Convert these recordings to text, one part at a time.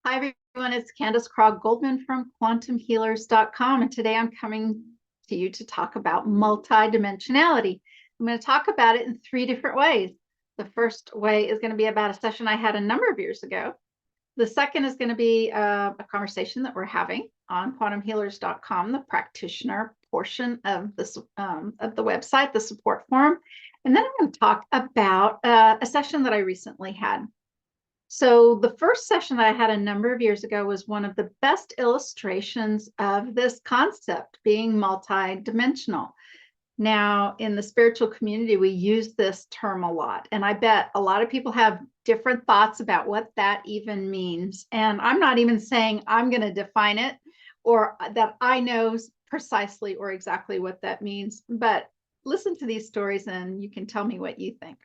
Hi, everyone. It's Candace Craw-Goldman from quantumhealers.com. And today I'm coming to you to talk about multidimensionality. I'm going to talk about it in three different ways. The first way is going to be about a session I had a number of years ago. The second is going to be a conversation that we're having on quantumhealers.com, the practitioner portion of the website, the support forum. And then I'm going to talk about a session that I recently had. So the first session that I had a number of years ago was one of the best illustrations of this concept being multidimensional. Now, in the spiritual community, we use this term a lot, and I bet a lot of people have different thoughts about what that even means. And I'm not even saying I'm going to define it or that I know precisely or exactly what that means, but listen to these stories and you can tell me what you think.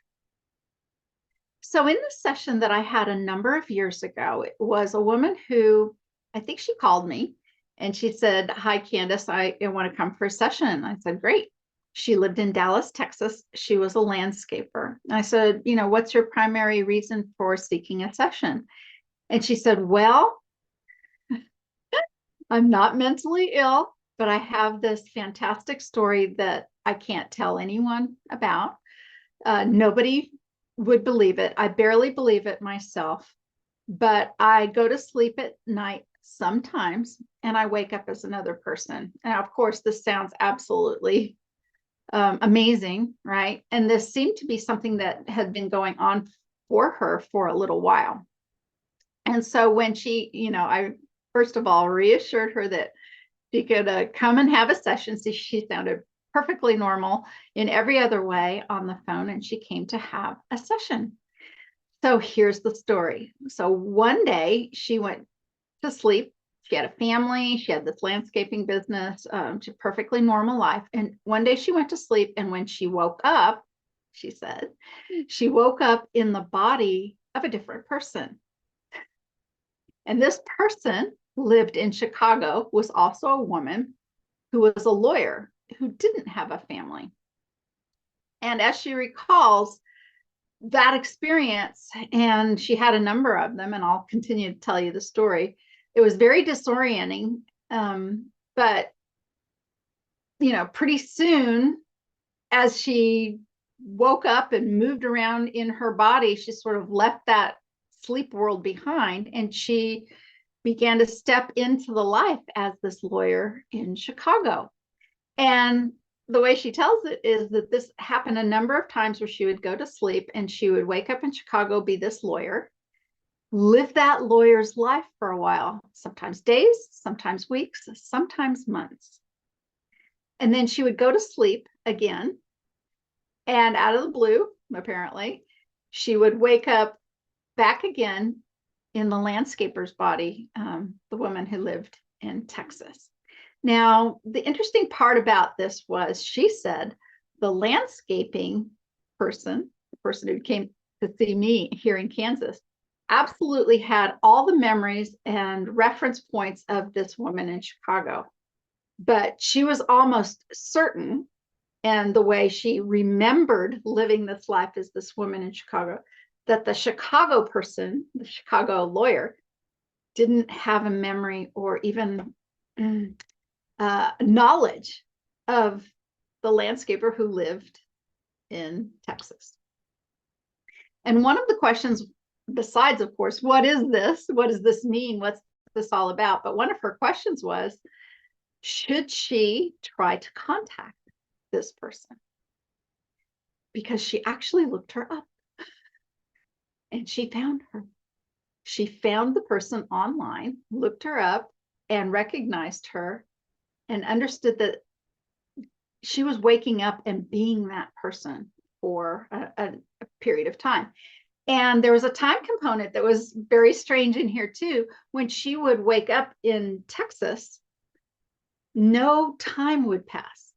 So in the session that I had a number of years ago, it was a woman who, I think she called me and she said, "Hi, Candace, I want to come for a session." I said, "Great." She lived in Dallas, Texas. She was a landscaper. I said, "What's your primary reason for seeking a session?" And she said, "Well, I'm not mentally ill, but I have this fantastic story that I can't tell anyone about. Nobody would believe it. I barely believe it myself, but I go to sleep at night sometimes and I wake up as another person." And of course, this sounds absolutely amazing, right? And this seemed to be something that had been going on for her for a little while. And so when she, I first of all reassured her that she could come and have a session. So she sounded perfectly normal in every other way on the phone, and she came to have a session. So here's the story. So one day she went to sleep. She had a family. She had this landscaping business, she perfectly normal life. And one day she went to sleep, and when she woke up, she said, she woke up in the body of a different person. And this person lived in Chicago, was also a woman who was a lawyer who didn't have a family. And as she recalls that experience, and she had a number of them, and I'll continue to tell you the story, it was very disorienting. But, pretty soon, as she woke up and moved around in her body, she sort of left that sleep world behind, and she began to step into the life as this lawyer in Chicago. And the way she tells it is that this happened a number of times where she would go to sleep and she would wake up in Chicago, be this lawyer, live that lawyer's life for a while, sometimes days, sometimes weeks, sometimes months. And then she would go to sleep again. And out of the blue, apparently, she would wake up back again in the landscaper's body, the woman who lived in Texas. Now, the interesting part about this was she said the landscaping person, the person who came to see me here in Kansas, absolutely had all the memories and reference points of this woman in Chicago. But she was almost certain, and the way she remembered living this life as this woman in Chicago, that the Chicago person, the Chicago lawyer, didn't have a memory or even knowledge of the landscaper who lived in Texas. And one of the questions, besides, of course, what is this? What does this mean? What's this all about? But one of her questions was, should she try to contact this person? Because she actually looked her up and she found her. She found the person online, looked her up, and recognized her and understood that she was waking up and being that person for a period of time. And there was a time component that was very strange in here too. When she would wake up in Texas, no time would pass.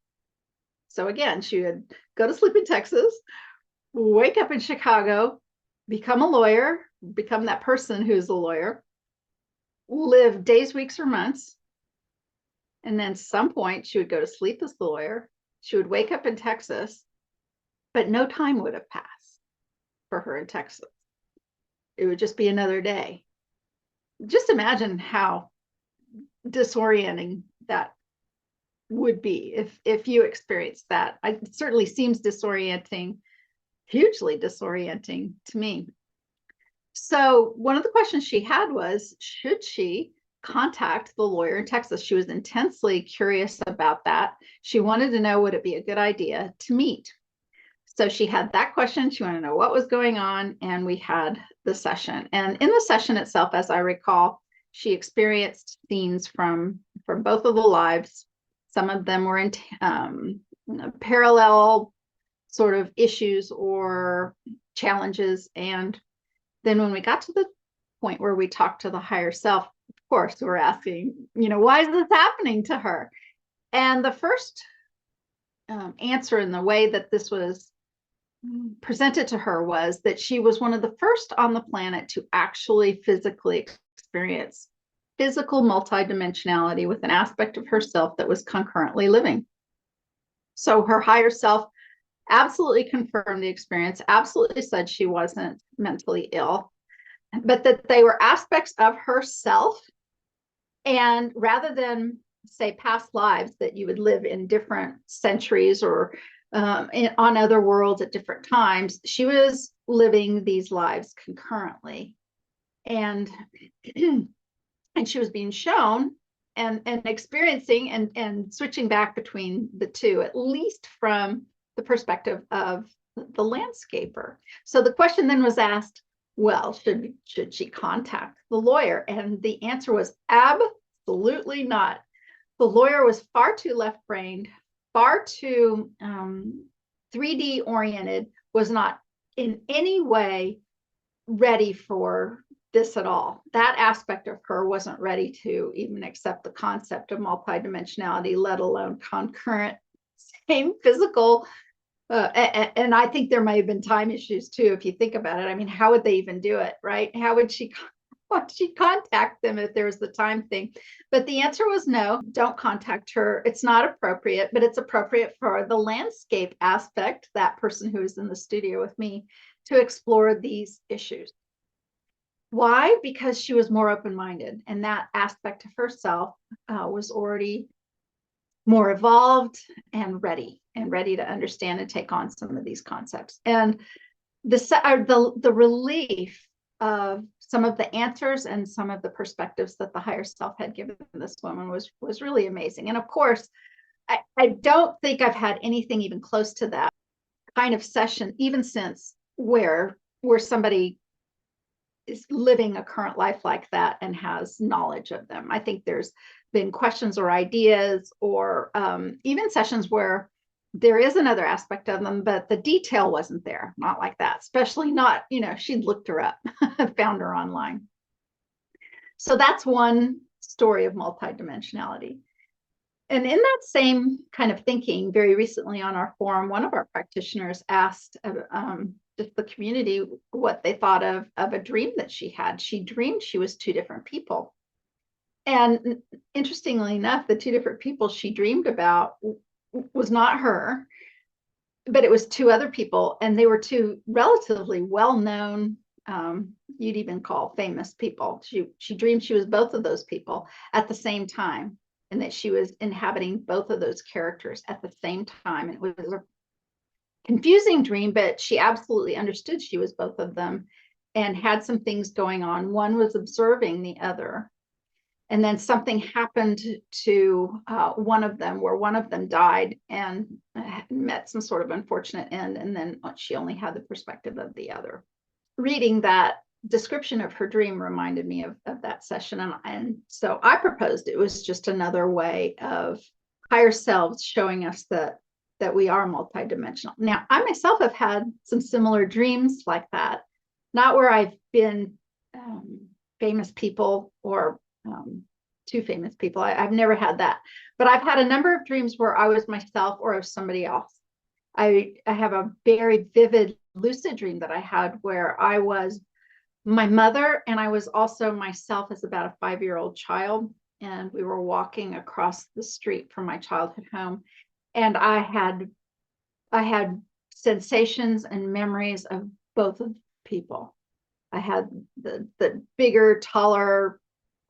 So again, she would go to sleep in Texas, wake up in Chicago, become a lawyer, become that person who's a lawyer, live days, weeks, or months. And then at some point she would go to sleep as the lawyer. She would wake up in Texas, but no time would have passed for her in Texas. It would just be another day. just imagine how disorienting that would be if you experienced that. It certainly seems disorienting, hugely disorienting to me. So one of the questions she had was, should she contact the lawyer in Texas? She was intensely curious about that. She wanted to know, would it be a good idea to meet? So she had that question. She wanted to know what was going on. And we had the session. And in the session itself, as I recall, she experienced scenes from both of the lives. Some of them were in parallel sort of issues or challenges. And then when we got to the point where we talked to the higher self, of course, we're asking, why is this happening to her? And the first answer in the way that this was presented to her was that she was one of the first on the planet to actually physically experience physical multidimensionality with an aspect of herself that was concurrently living. So her higher self absolutely confirmed the experience, absolutely said she wasn't mentally ill, but that they were aspects of herself. And rather than say past lives that you would live in different centuries or on other worlds at different times, she was living these lives concurrently. And and she was being shown and experiencing and switching back between the two, at least from the perspective of the landscaper. So the question then was asked, well, should she contact the lawyer? And the answer was absolutely not. The lawyer was far too left-brained, far too 3D oriented, was not in any way ready for this at all. That aspect of her wasn't ready to even accept the concept of multidimensionality, let alone concurrent, same physical. And I think there might have been time issues too, if you think about it. I mean, how would they even do it, right? How would she contact them if there was the time thing? But the answer was no, don't contact her. It's not appropriate, but it's appropriate for the landscape aspect, that person who is in the studio with me, to explore these issues. Why? Because she was more open-minded, and that aspect of herself was already more evolved and ready to understand and take on some of these concepts. And the relief of some of the answers and some of the perspectives that the higher self had given this woman was really amazing. And of course, I don't think I've had anything even close to that kind of session, even since where somebody is living a current life like that and has knowledge of them. I think there's been questions or ideas or even sessions where there is another aspect of them, but the detail wasn't there. Not like that, especially not, she'd looked her up, found her online. So that's one story of multidimensionality. And in that same kind of thinking, very recently on our forum, one of our practitioners asked just the community what they thought of a dream that she had. She dreamed she was two different people. And interestingly enough, the two different people she dreamed about was not her, but it was two other people. And they were two relatively well-known, you'd even call famous people. She dreamed she was both of those people at the same time, and that she was inhabiting both of those characters at the same time. And it was a confusing dream, but she absolutely understood she was both of them and had some things going on. One was observing the other. And then something happened to one of them, where one of them died and met some sort of unfortunate end. And then she only had the perspective of the other. Reading that description of her dream reminded me of that session. And so I proposed it was just another way of higher selves showing us that we are multidimensional. Now, I myself have had some similar dreams like that, not where I've been famous people or two famous people. I've never had that, but I've had a number of dreams where I was myself or I was somebody else. I have a very vivid lucid dream that I had where I was my mother and I was also myself as about a 5-year-old child, and we were walking across the street from my childhood home, and I had sensations and memories of both of people. I had the bigger, taller,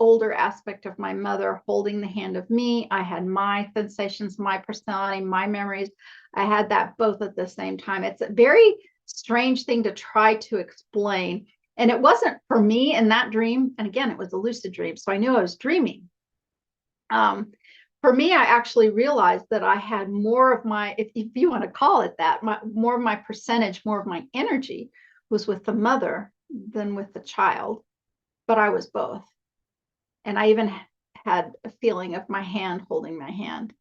older aspect of my mother holding the hand of me. I had my sensations, my personality, my memories. I had that both at the same time. It's a very strange thing to try to explain. And it wasn't for me in that dream. And again, it was a lucid dream. So I knew I was dreaming. For me, I actually realized that I had more of my, if you want to call it that, more of my percentage, more of my energy was with the mother than with the child. But I was both. And I even had a feeling of my hand holding my hand.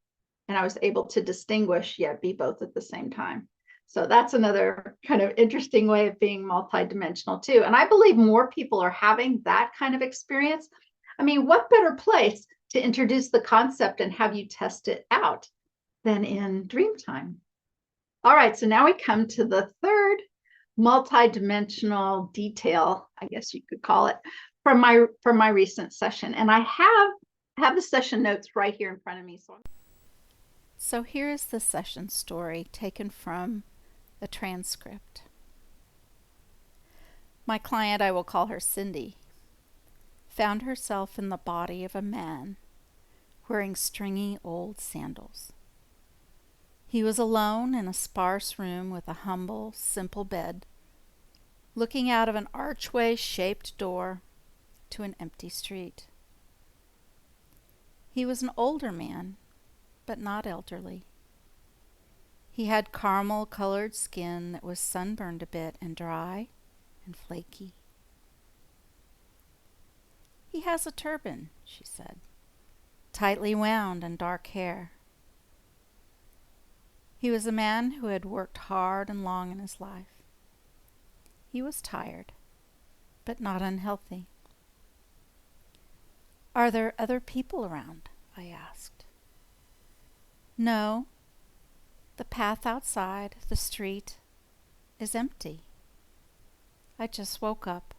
And I was able to distinguish, yet be both at the same time. So that's another kind of interesting way of being multidimensional too. And I believe more people are having that kind of experience. I mean, what better place to introduce the concept and have you test it out than in dream time? All right, so now we come to the third multidimensional detail, I guess you could call it, from my recent session. And I have the session notes right here in front of me. So here is the session story taken from the transcript. My client, I will call her Cindy, found herself in the body of a man wearing stringy old sandals. He was alone in a sparse room with a humble, simple bed, looking out of an archway-shaped door to an empty street. He was an older man, but not elderly. He had caramel-colored skin that was sunburned a bit and dry and flaky. He has a turban, she said, tightly wound and dark hair. He was a man who had worked hard and long in his life. He was tired, but not unhealthy. Are there other people around? I asked. No. The path outside, the street, is empty. I just woke up.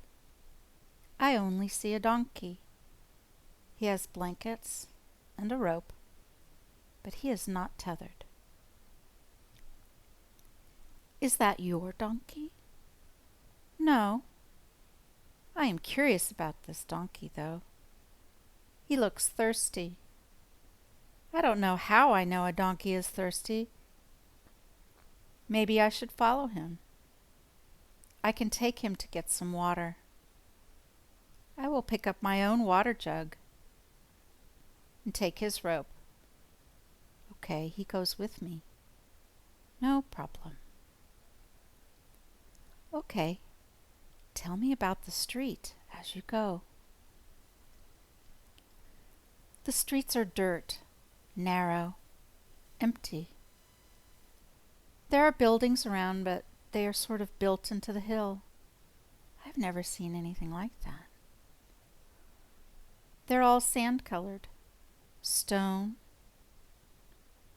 I only see a donkey. He has blankets and a rope, but he is not tethered. Is that your donkey? No. I am curious about this donkey, though. He looks thirsty. I don't know how I know a donkey is thirsty. Maybe I should follow him. I can take him to get some water. I will pick up my own water jug and take his rope. Okay, he goes with me. No problem. Okay, tell me about the street as you go. The streets are dirt, narrow, empty. There are buildings around, but they are sort of built into the hill. I've never seen anything like that. They're all sand-colored, stone.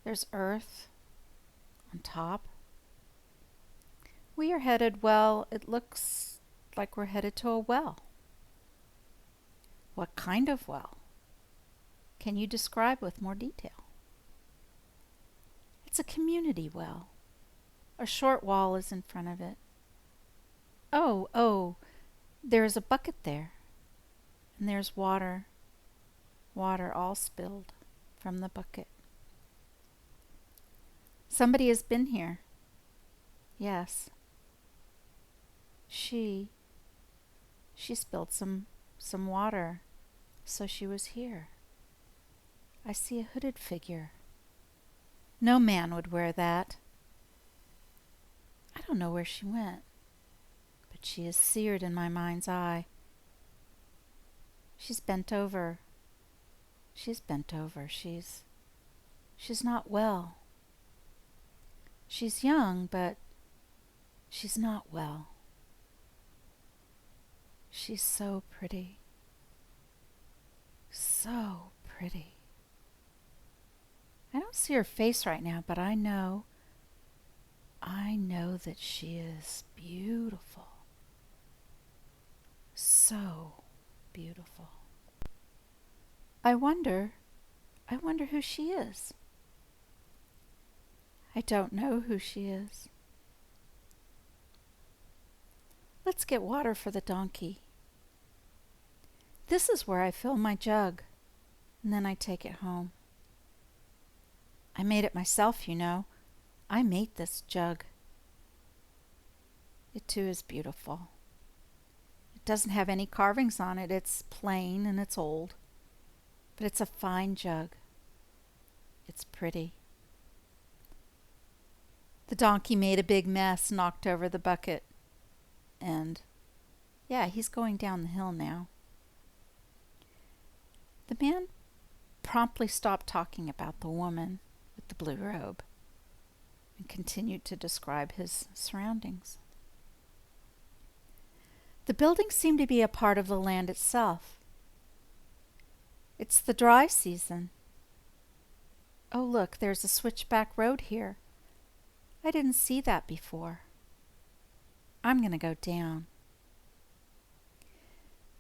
There's earth on top. We are headed, well, it looks like we're headed to a well. What kind of well? Can you describe with more detail? It's a community well. A short wall is in front of it. Oh, there is a bucket there. And there's water all spilled from the bucket. Somebody has been here. Yes. She spilled some water, so she was here. I see a hooded figure. No man would wear that. I don't know where she went, but she is seared in my mind's eye. She's bent over. She's not well. She's young, but she's not well. She's so pretty. So pretty. I don't see her face right now, but I know that she is beautiful. So beautiful. I wonder who she is. I don't know who she is. Let's get water for the donkey. This is where I fill my jug, and then I take it home. I made it myself, you know. I made this jug. It too is beautiful. It doesn't have any carvings on it. It's plain and it's old. But it's a fine jug. It's pretty. The donkey made a big mess, knocked over the bucket, and yeah, he's going down the hill now. The man promptly stopped talking about the woman with the blue robe and continued to describe his surroundings. The buildings seem to be a part of the land itself. It's the dry season. Oh, look, there's a switchback road here. I didn't see that before. I'm going to go down.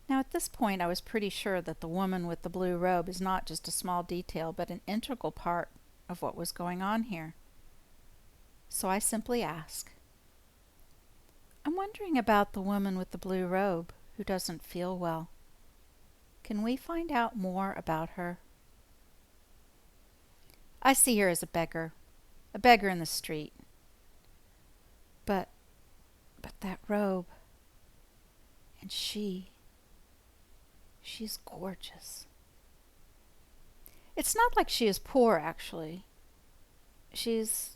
Now, at this point, I was pretty sure that the woman with the blue robe is not just a small detail, but an integral part of what was going on here. So I simply ask, I'm wondering about the woman with the blue robe who doesn't feel well. Can we find out more about her? I see her as a beggar in the street. But that robe, and she's gorgeous. It's not like she is poor, actually. She's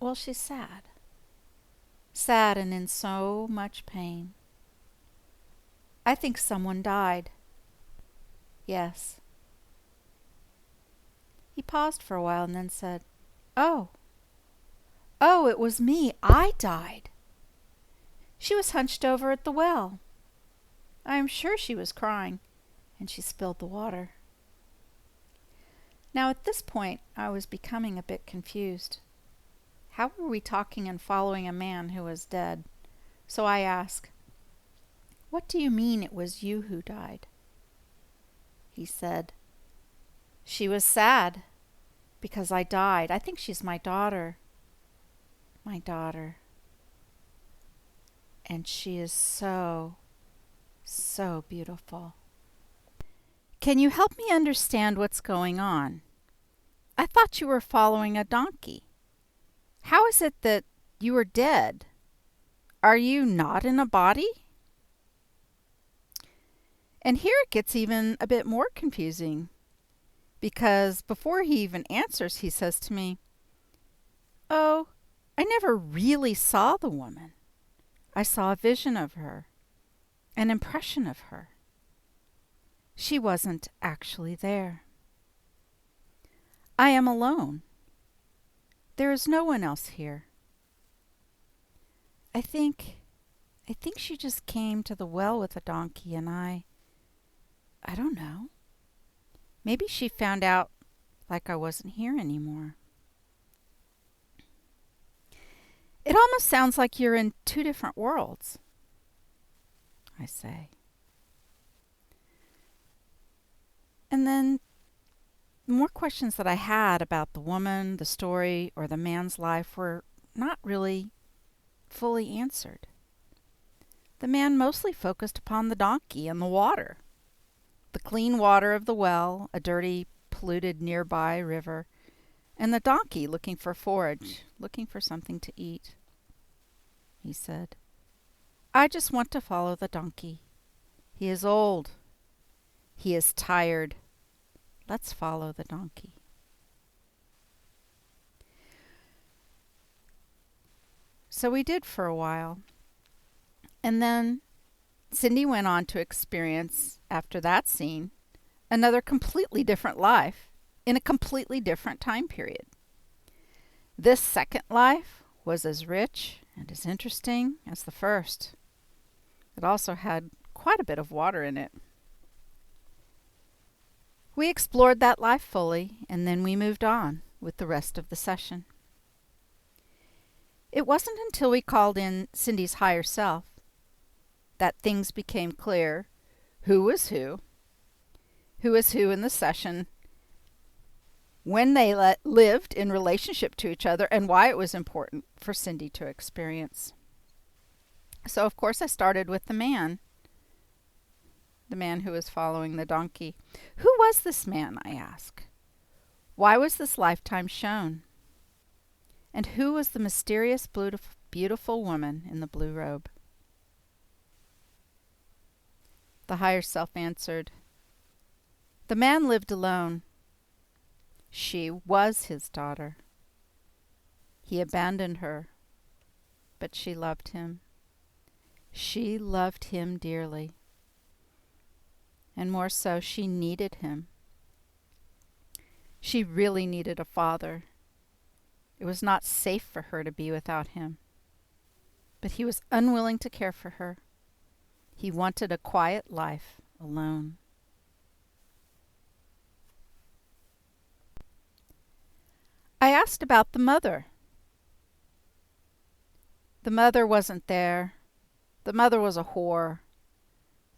sad. Sad and in so much pain. I think someone died. Yes. He paused for a while and then said, Oh, it was me. I died. She was hunched over at the well. I am sure she was crying, and she spilled the water. Now at this point, I was becoming a bit confused. How were we talking and following a man who was dead? So I asked, What do you mean it was you who died? He said, She was sad because I died. I think she's my daughter. My daughter. And she is so beautiful. Can you help me understand what's going on? I thought you were following a donkey. How is it that you are dead? Are you not in a body? And here it gets even a bit more confusing, because before he even answers, he says to me, Oh, I never really saw the woman. I saw a vision of her, an impression of her. She wasn't actually there. I am alone. There is no one else here. I think she just came to the well with a donkey, and I don't know. Maybe she found out like I wasn't here anymore. It almost sounds like you're in two different worlds, I say. And then more questions that I had about the woman, the story, or the man's life were not really fully answered. The man mostly focused upon the donkey and the water. The clean water of the well, a dirty, polluted nearby river, and the donkey looking for forage, looking for something to eat. He said, I just want to follow the donkey. He is old. He is tired. Let's follow the donkey. So we did for a while. And then Cindy went on to experience, after that scene, another completely different life in a completely different time period. This second life was as rich and as interesting as the first. It also had quite a bit of water in it. We explored that life fully, and then we moved on with the rest of the session. It wasn't until we called in Cindy's higher self that things became clear who was who in the session, when they lived in relationship to each other, and why it was important for Cindy to experience. So, of course, I started with the man. the man who was following the donkey. Who was this man, I ask? Why was this lifetime shown? And who was the mysterious, beautiful woman in the blue robe? The higher self answered, the man lived alone. She was his daughter. He abandoned her, but she loved him. She loved him dearly. And more so, she needed him. She really needed a father. It was not safe for her to be without him. But he was unwilling to care for her. He wanted a quiet life alone. I asked about the mother. The mother wasn't there. The mother was a whore.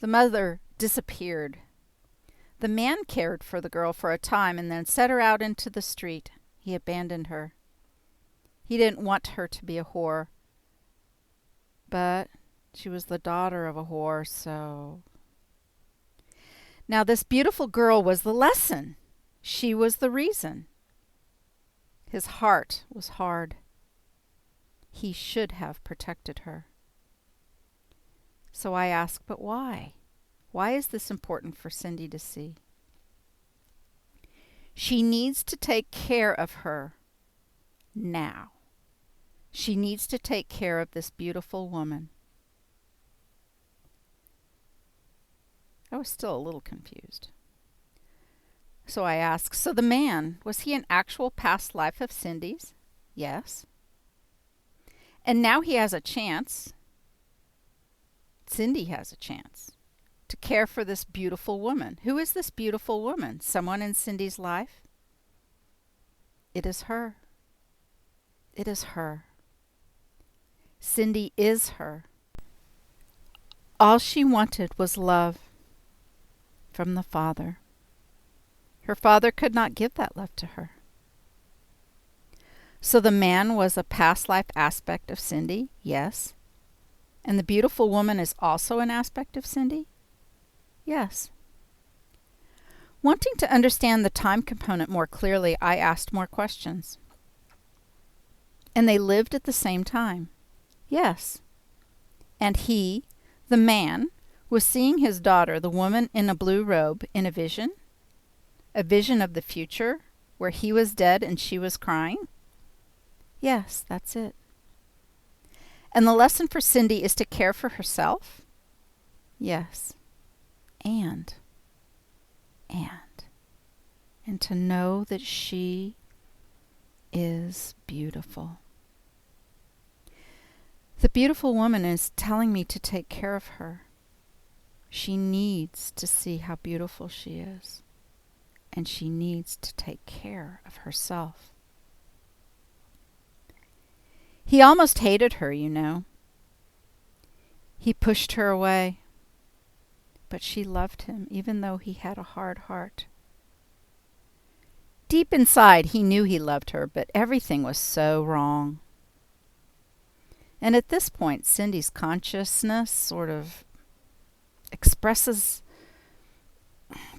The mother disappeared. The man cared for the girl for a time and then set her out into the street. He abandoned her. He didn't want her to be a whore. But she was the daughter of a whore, so... Now this beautiful girl was the lesson. She was the reason. His heart was hard. He should have protected her. So I ask, but why? Why is this important for Cindy to see? She needs to take care of her now. She needs to take care of this beautiful woman. I was still a little confused. So I asked, so the man, was he an actual past life of Cindy's? Yes. And now he has a chance. Cindy has a chance to care for this beautiful woman. Who is this beautiful woman? Someone in Cindy's life? It is her. It is her. Cindy is her. All she wanted was love from the Father. Her father could not give that love to her. So the man was a past life aspect of Cindy? Yes. And the beautiful woman is also an aspect of Cindy? Yes. Wanting to understand the time component more clearly, I asked more questions. And they lived at the same time? Yes. And he, the man, was seeing his daughter, the woman in a blue robe, in a vision? A vision of the future, where he was dead and she was crying? Yes, that's it. And the lesson for Cindy is to care for herself? Yes. And to know that she is beautiful. The beautiful woman is telling me to take care of her. She needs to see how beautiful she is. And she needs to take care of herself. He almost hated her, you know. He pushed her away. But she loved him, even though he had a hard heart. Deep inside, he knew he loved her, but everything was so wrong. And at this point, Cindy's consciousness sort of expresses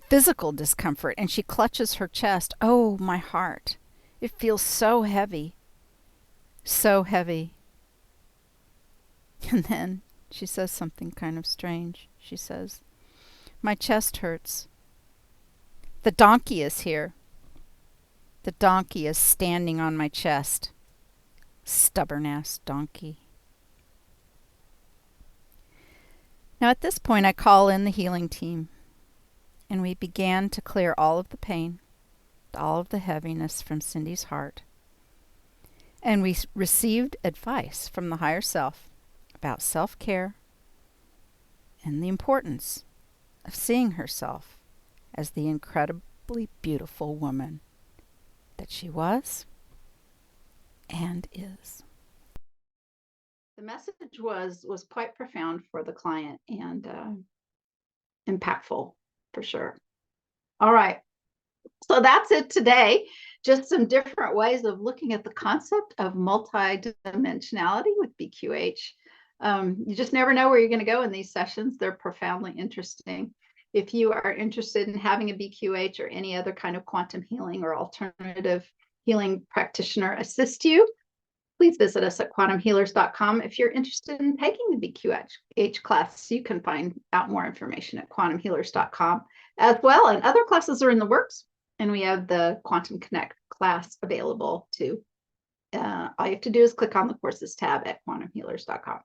physical discomfort, and she clutches her chest. Oh, my heart. It feels so heavy. So heavy. And then she says something kind of strange. She says, my chest hurts. The donkey is here. The donkey is standing on my chest. Stubborn-ass donkey. Now at this point I call in the healing team, and we began to clear all of the pain, all of the heaviness from Cindy's heart. And we received advice from the higher self about self-care and the importance of seeing herself as the incredibly beautiful woman that she was and is. The message was quite profound for the client and impactful for sure. All right. So that's it today. Just some different ways of looking at the concept of multidimensionality with BQH. You just never know where you're going to go in these sessions. They're profoundly interesting. If you are interested in having a BQH or any other kind of quantum healing or alternative healing practitioner assist you, please visit us at quantumhealers.com. If you're interested in taking the BQH class, you can find out more information at quantumhealers.com as well. And other classes are in the works. And we have the Quantum Connect class available too. All you have to do is click on the courses tab at quantumhealers.com.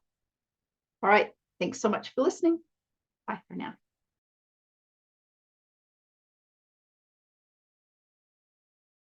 All right. Thanks so much for listening. Bye for now.